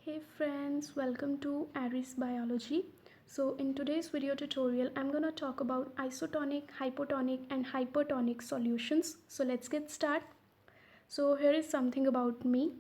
Hey friends, welcome to Aries Biology. So in today's video tutorial, I'm going to talk about isotonic, hypotonic and hypertonic solutions. So let's get started. So here is something about me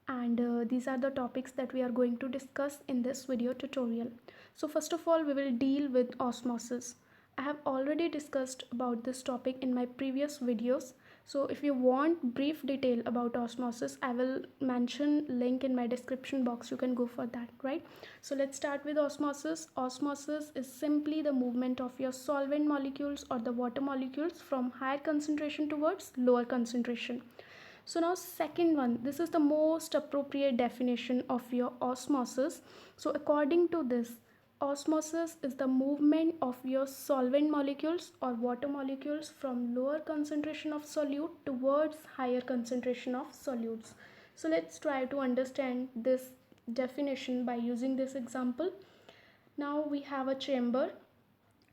and these are the topics that we are going to discuss in this video tutorial. So first of all, we will deal with osmosis. I have already discussed about this topic in my previous videos. So if you want brief detail about osmosis, I will mention link in my description box. You can go for that, right? So let's start with osmosis. Osmosis is simply the movement of your solvent molecules or the water molecules from higher concentration towards lower concentration. So now second one, this is the most appropriate definition of your osmosis. So according to this, osmosis is the movement of your solvent molecules or water molecules from lower concentration of solute towards higher concentration of solutes. So let's try to understand this definition by using this example. Now we have a chamber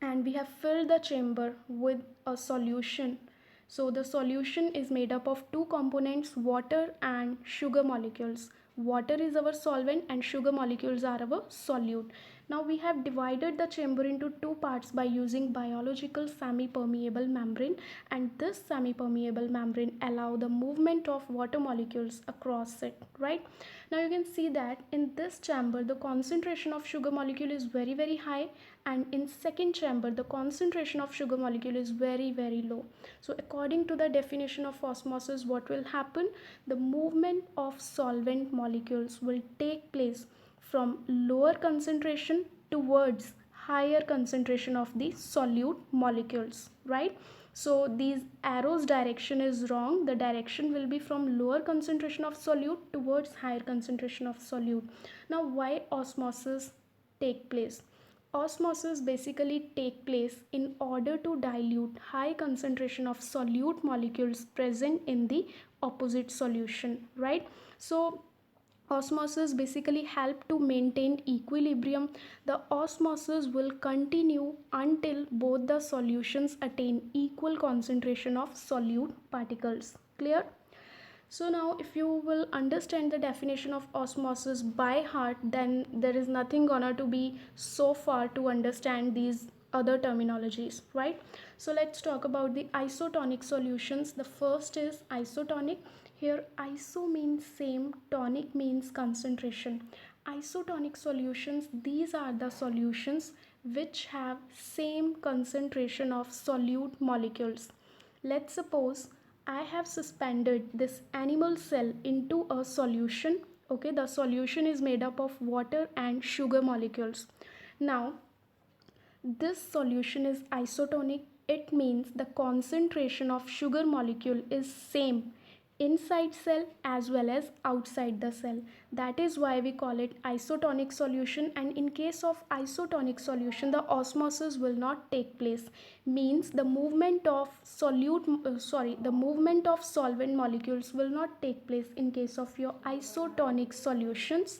and we have filled the chamber with a solution. So the solution is made up of two components, water and sugar molecules. Water is our solvent and sugar molecules are our solute. Now we have divided the chamber into two parts by using biological semi-permeable membrane, and this semi-permeable membrane allow the movement of water molecules across it, right? Now you can see that in this chamber the concentration of sugar molecule is very high, and in second chamber the concentration of sugar molecule is very low. So according to the definition of osmosis, what will happen? The movement of solvent molecules will take place from lower concentration towards higher concentration of the solute molecules, right? So these arrows direction is wrong. The direction will be from lower concentration of solute towards higher concentration of solute. Now why osmosis take place? Osmosis basically take place in order to dilute high concentration of solute molecules present in the opposite solution, right? So osmosis basically help to maintain equilibrium. The osmosis will continue until both the solutions attain equal concentration of solute particles. Clear? So now if you will understand the definition of osmosis by heart, then there is nothing gonna to be so far to understand these other terminologies, right? So let's talk about the isotonic solutions. The first is isotonic. Here iso means same, tonic means concentration. Isotonic solutions, these are the solutions which have same concentration of solute molecules. Let's suppose I have suspended this animal cell into a solution. Okay, the solution is made up of water and sugar molecules. Now this solution is isotonic. It means the concentration of sugar molecule is same inside cell as well as outside the cell. That is why we call it isotonic solution, and in case of isotonic solution the osmosis will not take place. Means the movement of the movement of solvent molecules will not take place in case of your isotonic solutions.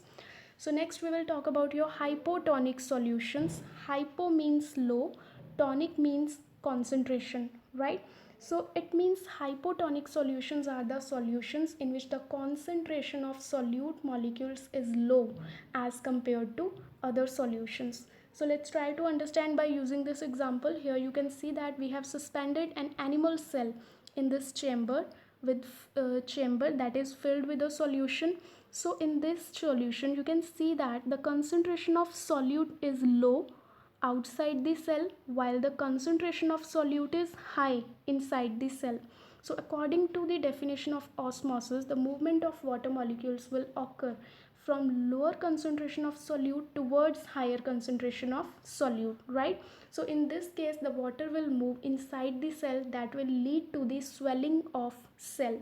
So next we will talk about your hypotonic solutions. Hypo means low, tonic means concentration, right? So it means hypotonic solutions are the solutions in which the concentration of solute molecules is low as compared to other solutions. So let's try to understand by using this example. Here you can see that we have suspended an animal cell in this chamber with chamber that is filled with a solution. So in this solution you can see that the concentration of solute is low outside the cell while the concentration of solute is high inside the cell. So according to the definition of osmosis, the movement of water molecules will occur from lower concentration of solute towards higher concentration of solute, right? So in this case the water will move inside the cell, that will lead to the swelling of cell.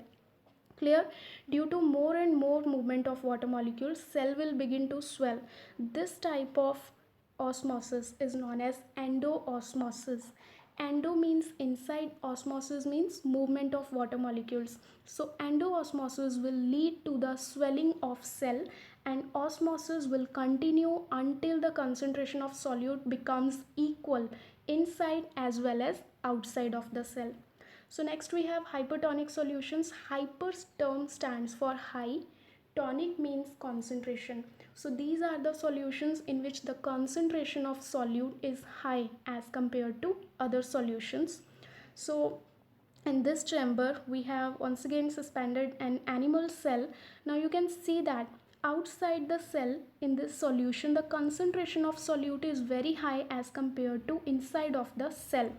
Clear? Due to more and more movement of water molecules, cell will begin to swell. This type of osmosis is known as endoosmosis. Endo means inside, osmosis means movement of water molecules. So endoosmosis will lead to the swelling of cell, and osmosis will continue until the concentration of solute becomes equal inside as well as outside of the cell. So next we have hypertonic solutions. Hyper term stands for high, Tonic means concentration. So these are the solutions in which the concentration of solute is high as compared to other solutions. So in this chamber we have once again suspended an animal cell. Now you can see that outside the cell in this solution the concentration of solute is very high as compared to inside of the cell.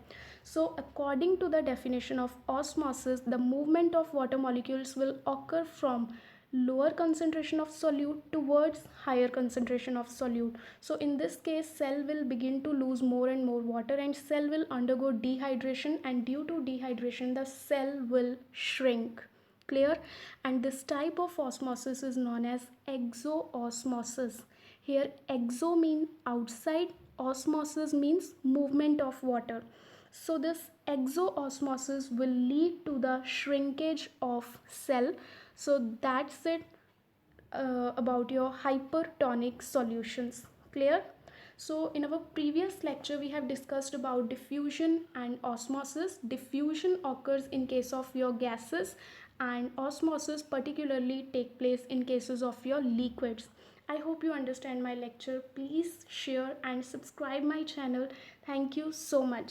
So according to the definition of osmosis, the movement of water molecules will occur from lower concentration of solute towards higher concentration of solute. So in this case cell will begin to lose more and more water and cell will undergo dehydration, and due to dehydration the cell will shrink. Clear? And this type of osmosis is known as exoosmosis. Here exo means outside, osmosis means movement of water. So this exoosmosis will lead to the shrinkage of cell. So that's it about your hypertonic solutions. Clear? So in our previous lecture we have discussed about diffusion and osmosis. Diffusion occurs in case of your gases and osmosis particularly take place in cases of your liquids. I hope you understand my lecture. Please share and subscribe my channel. Thank you so much.